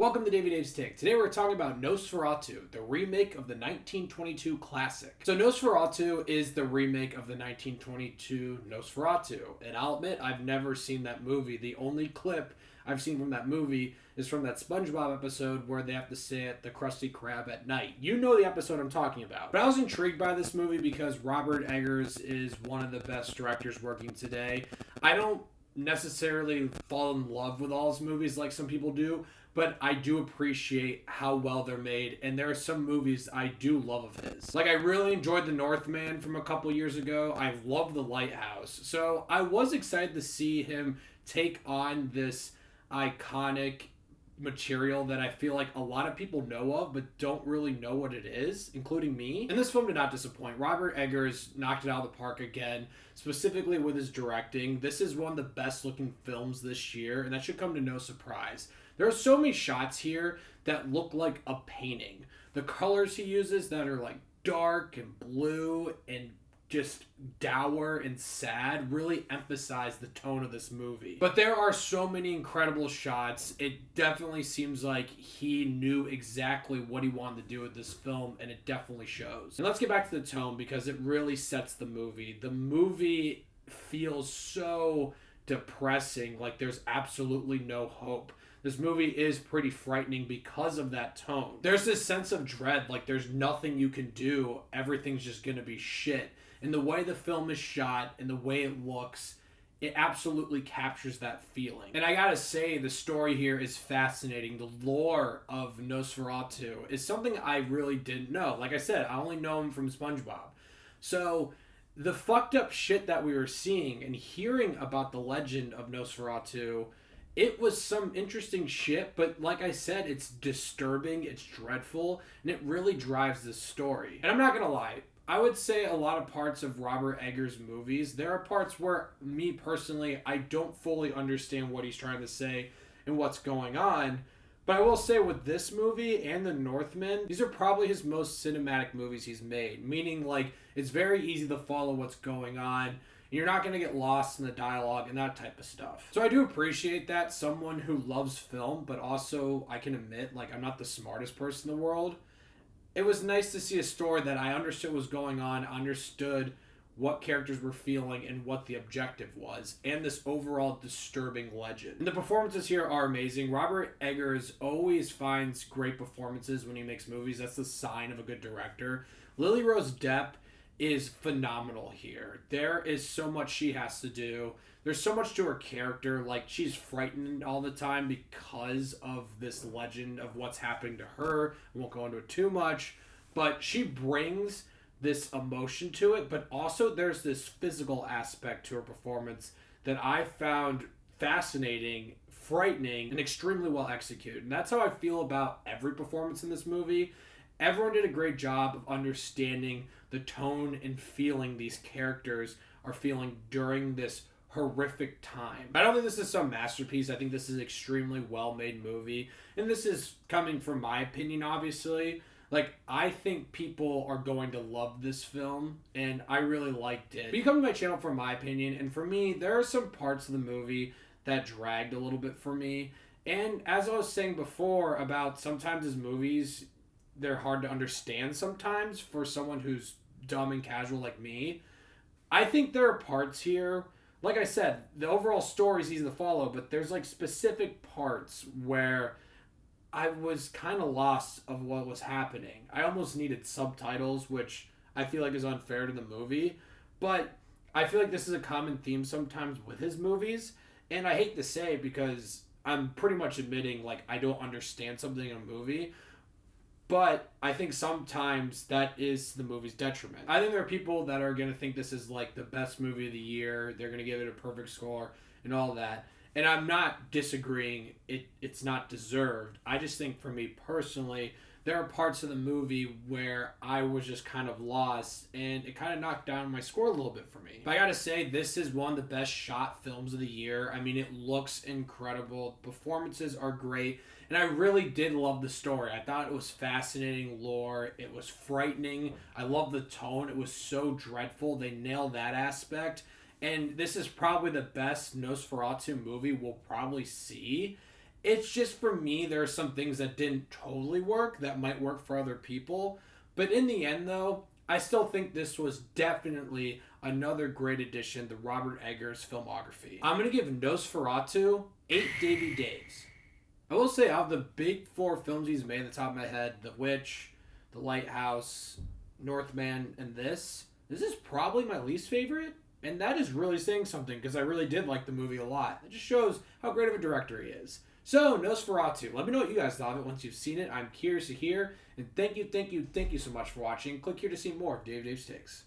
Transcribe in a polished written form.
Welcome to Davy's Take. Today we're talking about Nosferatu, the remake of the 1922 classic. So Nosferatu is the remake of the 1922 Nosferatu, and I'll admit I've never seen that movie. The only clip I've seen from that movie is from that SpongeBob episode where they have to stay at the Krusty Krab at night. You know the episode I'm talking about. But I was intrigued by this movie because Robert Eggers is one of the best directors working today. I don't necessarily fall in love with all his movies like some people do, but I do appreciate how well they're made, and there are some movies I do love of his. Like, I really enjoyed The Northman from a couple years ago. I love The Lighthouse. So I was excited to see him take on this iconic material that I feel like a lot of people know of but don't really know what it is, including me. And this film did not disappoint. Robert Eggers knocked it out of the park again, specifically with his directing. This is one of the best looking films this year, and that should come to no surprise. There are so many shots here that look like a painting. The colors he uses that are like dark and blue and just dour and sad really emphasize the tone of this movie. But there are so many incredible shots. It definitely seems like he knew exactly what he wanted to do with this film, and it definitely shows. And let's get back to the tone because it really sets the movie. The movie feels so depressing, like there's absolutely no hope. This movie is pretty frightening because of that tone. There's this sense of dread, like there's nothing you can do. Everything's just gonna be shit. And the way the film is shot and the way it looks, it absolutely captures that feeling. And I gotta say, the story here is fascinating. The lore of Nosferatu is something I really didn't know. Like I said, I only know him from SpongeBob. So the fucked up shit that we were seeing and hearing about the legend of Nosferatu, it was some interesting shit, but like I said, it's disturbing, it's dreadful, and it really drives this story. And I'm not gonna lie, I would say a lot of parts of Robert Eggers' movies, there are parts where, me personally, I don't fully understand what he's trying to say and what's going on. But I will say with this movie and The Northman, these are probably his most cinematic movies he's made. Meaning, like, it's very easy to follow what's going on. You're not going to get lost in the dialogue and that type of stuff. So I do appreciate that. Someone who loves film, but also, I can admit, like, I'm not the smartest person in the world. It was nice to see a story that I understood was going on, understood what characters were feeling and what the objective was, and this overall disturbing legend. And the performances here are amazing. Robert Eggers always finds great performances when he makes movies. That's the sign of a good director. Lily Rose Depp is phenomenal here. There is so much she has to do. There's so much to her character. Like, she's frightened all the time because of this legend of what's happening to her. I won't go into it too much, but she brings this emotion to it, but also there's this physical aspect to her performance that I found fascinating, frightening, and extremely well executed. And that's how I feel about every performance in this movie. Everyone did a great job of understanding the tone and feeling these characters are feeling during this horrific time. I don't think this is some masterpiece. I think this is an extremely well-made movie. And this is coming from my opinion, obviously. Like, I think people are going to love this film, and I really liked it. But you come to my channel for my opinion, and for me, there are some parts of the movie that dragged a little bit for me. And as I was saying before about sometimes his movies, they're hard to understand sometimes for someone who's dumb and casual like me. I think there are parts here, like I said, the overall story is easy to follow, but there's like specific parts where I was kind of lost of what was happening. I almost needed subtitles, which I feel like is unfair to the movie, but I feel like this is a common theme sometimes with his movies, and I hate to say because I'm pretty much admitting like I don't understand something in a movie, but I think sometimes that is the movie's detriment. I think there are people that are going to think this is like the best movie of the year. They're going to give it a perfect score and all that. And I'm not disagreeing. It's not deserved. I just think for me personally, there are parts of the movie where I was just kind of lost, and it kind of knocked down my score a little bit for me. But I gotta say, this is one of the best shot films of the year. I mean, it looks incredible. Performances are great. And I really did love the story. I thought it was fascinating lore. It was frightening. I love the tone. It was so dreadful. They nailed that aspect. And this is probably the best Nosferatu movie we'll probably see. It's just, for me, there are some things that didn't totally work that might work for other people. But in the end, though, I still think this was definitely another great addition to Robert Eggers' filmography. I'm going to give Nosferatu 8 Davey Daves. I will say, out of the big 4 films he's made, at the top of my head, The Witch, The Lighthouse, Northman, and this is probably my least favorite. And that is really saying something, because I really did like the movie a lot. It just shows how great of a director he is. So, Nosferatu. Let me know what you guys thought of it once you've seen it. I'm curious to hear. And thank you so much for watching. Click here to see more of Dave's Takes.